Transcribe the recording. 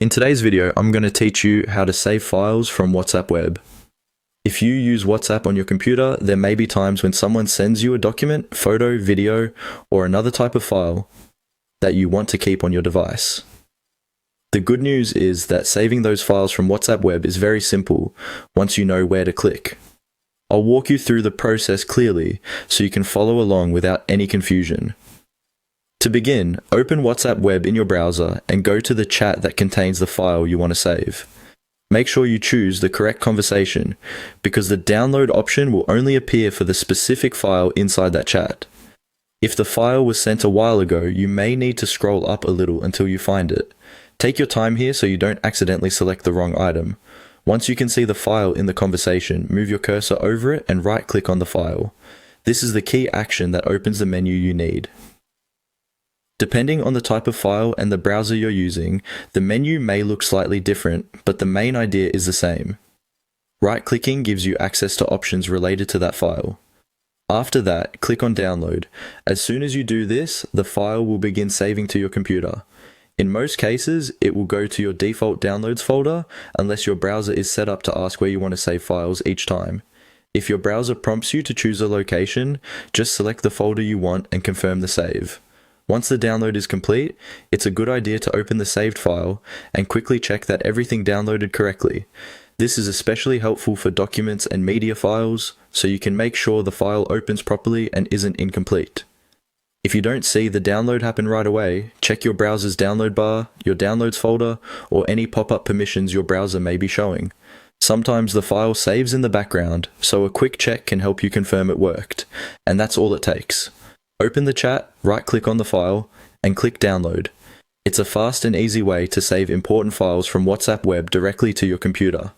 In today's video, I'm going to teach you how to save files from WhatsApp Web. If you use WhatsApp on your computer, there may be times when someone sends you a document, photo, video, or another type of file that you want to keep on your device. The good news is that saving those files from WhatsApp Web is very simple once you know where to click. I'll walk you through the process clearly so you can follow along without any confusion. To begin, open WhatsApp Web in your browser and go to the chat that contains the file you want to save. Make sure you choose the correct conversation, because the download option will only appear for the specific file inside that chat. If the file was sent a while ago, you may need to scroll up a little until you find it. Take your time here so you don't accidentally select the wrong item. Once you can see the file in the conversation, move your cursor over it and right-click on the file. This is the key action that opens the menu you need. Depending on the type of file and the browser you're using, the menu may look slightly different, but the main idea is the same. Right-clicking gives you access to options related to that file. After that, click on Download. As soon as you do this, the file will begin saving to your computer. In most cases, it will go to your default downloads folder, unless your browser is set up to ask where you want to save files each time. If your browser prompts you to choose a location, just select the folder you want and confirm the save. Once the download is complete, it's a good idea to open the saved file and quickly check that everything downloaded correctly. This is especially helpful for documents and media files, so you can make sure the file opens properly and isn't incomplete. If you don't see the download happen right away, check your browser's download bar, your downloads folder, or any pop-up permissions your browser may be showing. Sometimes the file saves in the background, so a quick check can help you confirm it worked, and that's all it takes. Open the chat, right-click on the file, and click Download. It's a fast and easy way to save important files from WhatsApp Web directly to your computer.